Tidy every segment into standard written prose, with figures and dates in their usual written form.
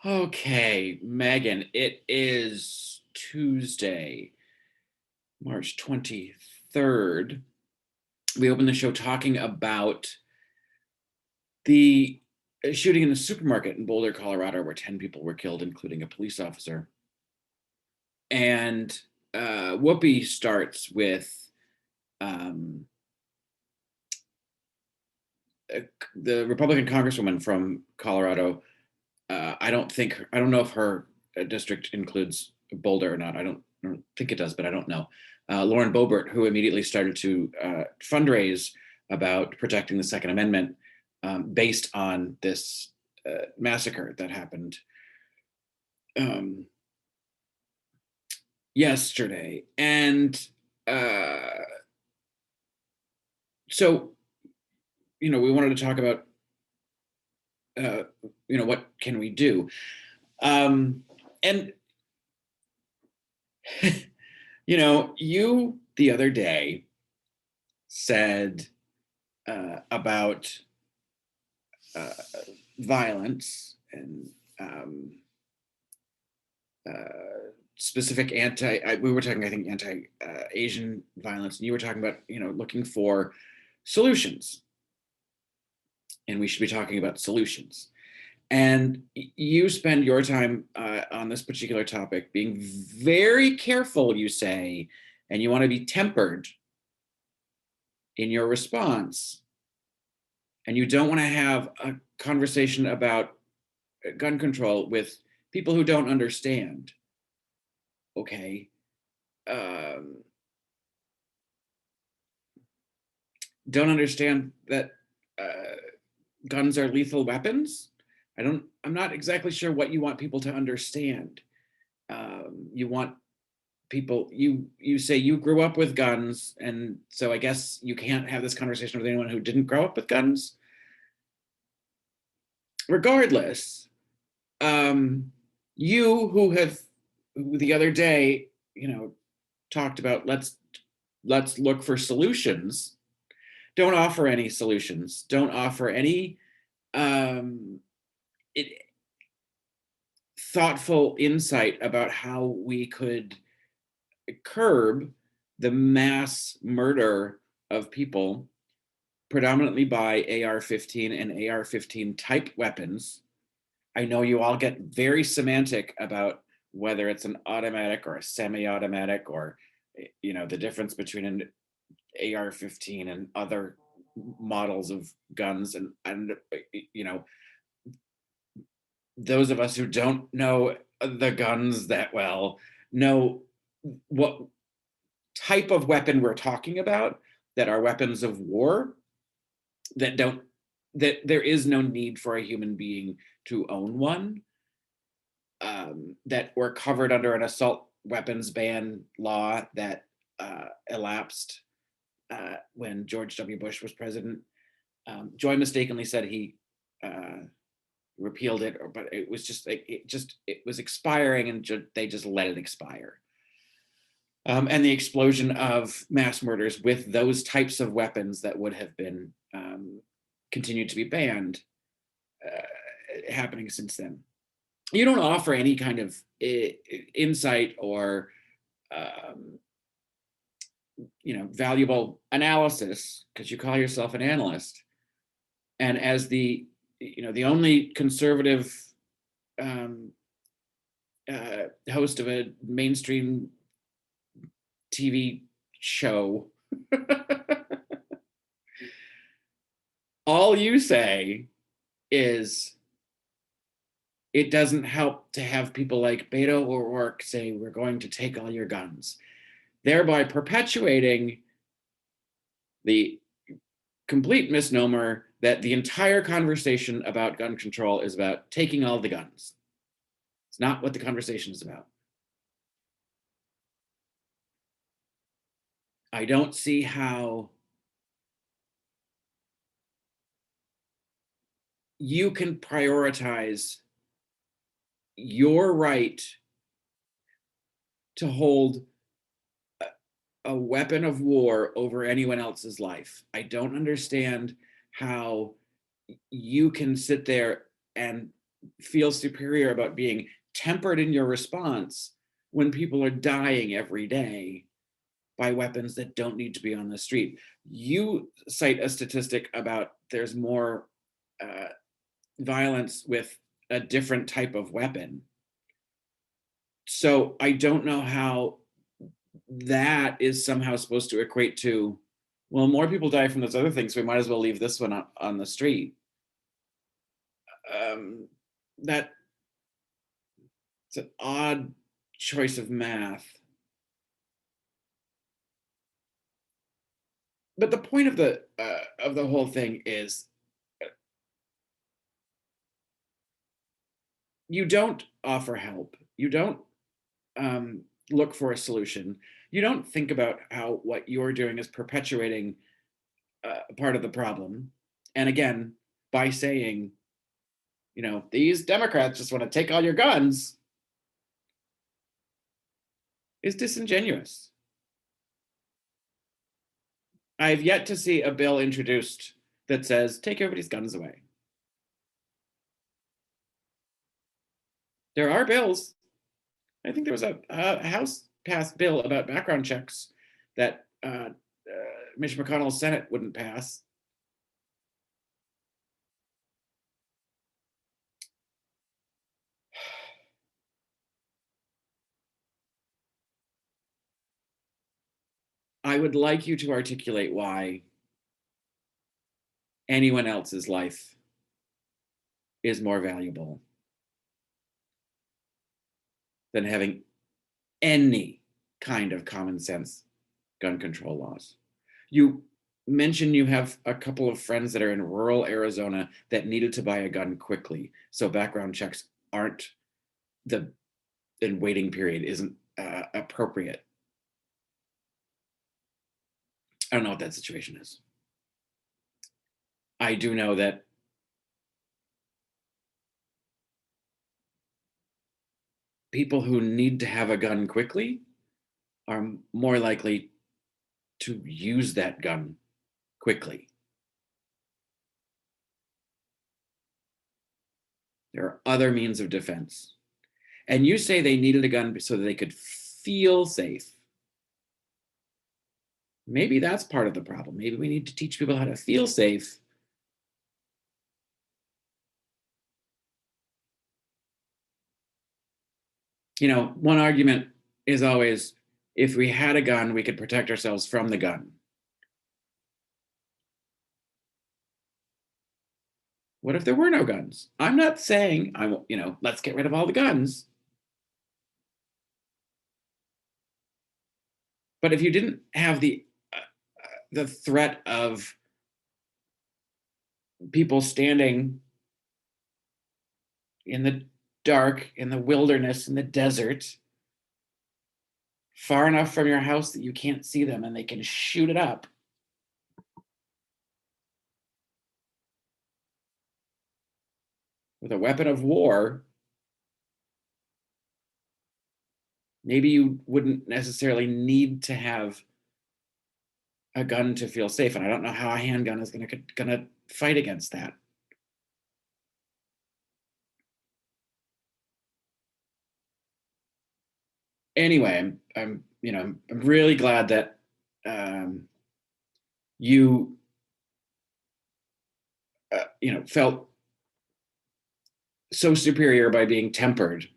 Okay, Megan, it is Tuesday, March 23rd. We opened the show talking about the shooting in the supermarket in Boulder, Colorado, where 10 people were killed, including a police officer. And Whoopi starts with um, the Republican congresswoman from Colorado. I don't know if her district includes Boulder or not. I don't think it does, but I don't know. Lauren Boebert, who immediately started to fundraise about protecting the Second Amendment based on this massacre that happened um, yesterday. And uh, so, we wanted to talk about, what can we do? And you the other day said about uh, violence and specific we were talking, I think, anti-Asian violence, and you were talking about, looking for solutions, and we should be talking about solutions. And you spend your time on this particular topic being very careful, you say, and you want to be tempered in your response. And you don't want to have a conversation about gun control with people who don't understand. Okay. Don't understand that guns are lethal weapons. I'm not exactly sure what you want people to understand. You want people, you say you grew up with guns, and so I guess you can't have this conversation with anyone who didn't grow up with guns. Regardless, you who the other day, talked about let's look for solutions, don't offer any solutions, don't offer any thoughtful insight about how we could curb the mass murder of people, predominantly by AR-15 and AR-15 type weapons. I know you all get very semantic about whether it's an automatic or a semi-automatic, or the difference between an AR-15 and other models of guns, and those of us who don't know the guns that well know what type of weapon we're talking about, that are weapons of war, that there is no need for a human being to own one, that were covered under an assault weapons ban law that elapsed when George W. Bush was president. Joy mistakenly said he repealed it, but it was just like it was expiring, and they just let it expire. And the explosion of mass murders with those types of weapons that would have been continued to be banned, happening since then. You don't offer any kind of insight or valuable analysis, because you call yourself an analyst, and as the only conservative host of a mainstream TV show, all you say is it doesn't help to have people like Beto O'Rourke say we're going to take all your guns, thereby perpetuating the complete misnomer that the entire conversation about gun control is about taking all the guns. It's not what the conversation is about. I don't see how you can prioritize your right to hold a weapon of war over anyone else's life. I don't understand how you can sit there and feel superior about being tempered in your response when people are dying every day by weapons that don't need to be on the street. You cite a statistic about there's more uh, violence with a different type of weapon. So I don't know how that is somehow supposed to equate to, well, more people die from those other things, so we might as well leave this one on the street. That it's an odd choice of math. But the point of the whole thing is you don't offer help. You don't look for a solution. You don't think about how what you're doing is perpetuating part of the problem. And again, by saying, these Democrats just want to take all your guns is disingenuous. I've yet to see a bill introduced that says, take everybody's guns away. There are bills. I think there was a House passed bill about background checks that Mitch McConnell's Senate wouldn't pass. I would like you to articulate why anyone else's life is more valuable than having any kind of common sense gun control laws. You mentioned you have a couple of friends that are in rural Arizona that needed to buy a gun quickly, so background checks aren't and waiting period isn't appropriate. I don't know what that situation is. I do know that people who need to have a gun quickly are more likely to use that gun quickly. There are other means of defense. And you say they needed a gun so that they could feel safe. Maybe that's part of the problem. Maybe we need to teach people how to feel safe. One argument is always, if we had a gun, we could protect ourselves from the gun. What if there were no guns? I'm not saying let's get rid of all the guns. But if you didn't have the threat of people standing in the dark, in the wilderness, in the desert, far enough from your house that you can't see them and they can shoot it up, with a weapon of war, maybe you wouldn't necessarily need to have a gun to feel safe. And I don't know how a handgun is gonna fight against that. Anyway, I'm really glad that you felt so superior by being tempered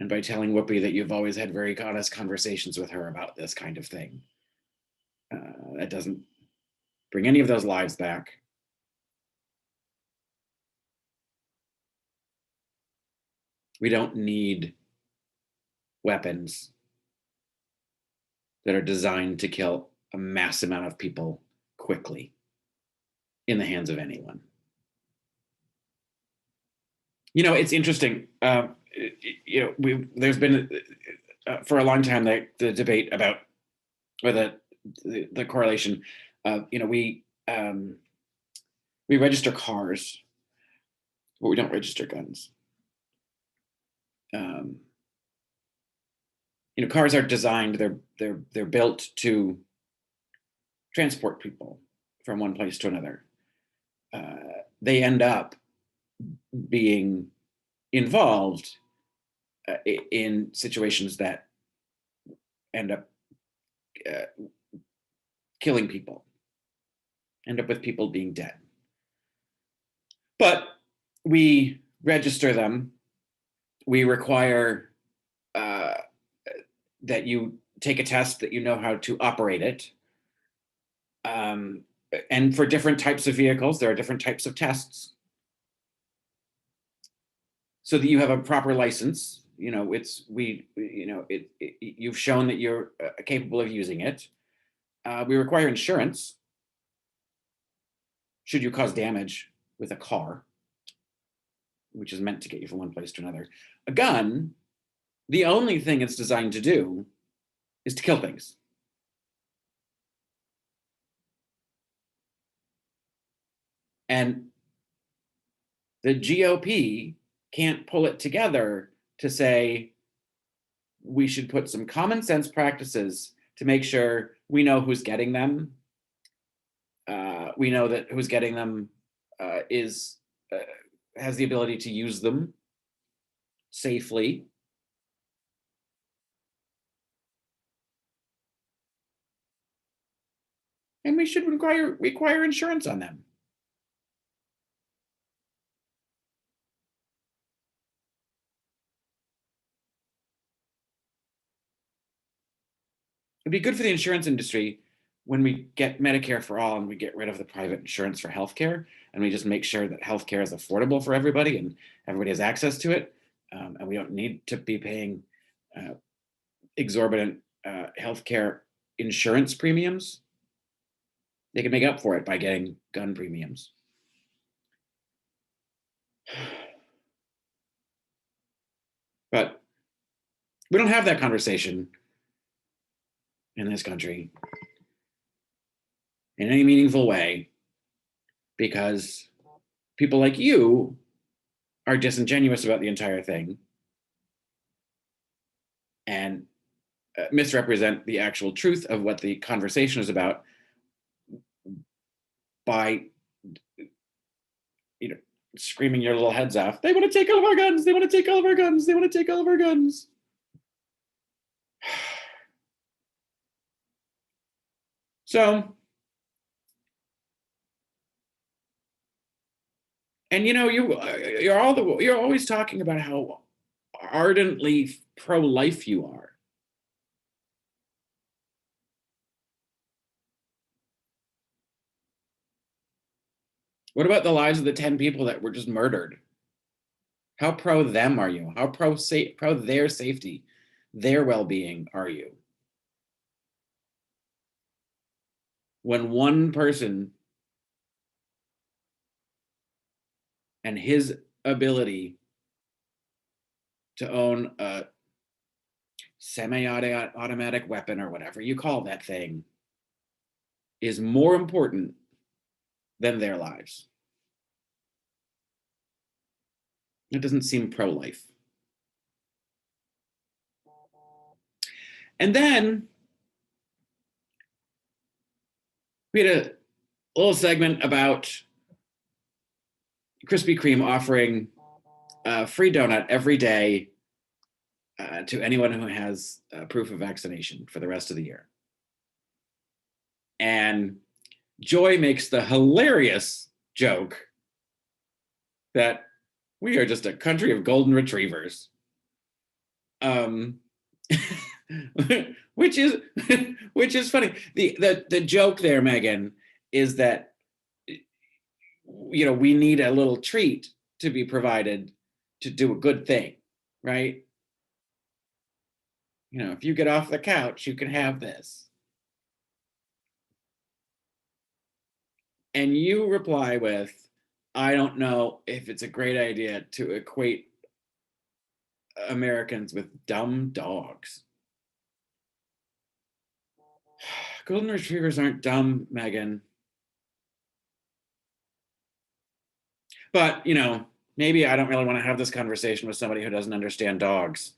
and by telling Whoopi that you've always had very honest conversations with her about this kind of thing. That doesn't bring any of those lives back. We don't need weapons that are designed to kill a mass amount of people quickly in the hands of anyone. It's interesting. There's been for a long time the debate about, or the correlation. We register cars, but we don't register guns. Cars are designed. They're built to transport people from one place to another. They end up being involved in situations that end up killing people, end up with people being dead. But we register them. We require that you take a test, that you know how to operate it. And for different types of vehicles, there are different types of tests, so that you have a proper license. You've shown that you're capable of using it. We require insurance should you cause damage with a car, which is meant to get you from one place to another. A gun, the only thing it's designed to do is to kill things. And the GOP can't pull it together to say we should put some common sense practices to make sure we know who's getting them. We know that who's getting them has the ability to use them safely. And we should require insurance on them. It'd be good for the insurance industry when we get Medicare for all and we get rid of the private insurance for healthcare, and we just make sure that healthcare is affordable for everybody and everybody has access to it, and we don't need to be paying exorbitant healthcare insurance premiums. They can make up for it by getting gun premiums. But we don't have that conversation in this country in any meaningful way, because people like you are disingenuous about the entire thing and misrepresent the actual truth of what the conversation is about by screaming your little heads off. They want to take all of our guns. They want to take all of our guns. They want to take all of our guns. So, and you're always talking about how ardently pro-life you are. What about the lives of the 10 people that were just murdered? How pro them are you? How pro their safety, their well-being are you? When one person and his ability to own a semi-automatic weapon, or whatever you call that thing, is more important than their lives. It doesn't seem pro-life. And then we had a little segment about Krispy Kreme offering a free donut every day to anyone who has proof of vaccination for the rest of the year. And Joy makes the hilarious joke that we are just a country of golden retrievers. Which is funny. The joke there, Megan, is that we need a little treat to be provided to do a good thing, right? If you get off the couch, you can have this. And you reply with, I don't know if it's a great idea to equate Americans with dumb dogs. Golden retrievers aren't dumb, Megan. But, maybe I don't really want to have this conversation with somebody who doesn't understand dogs.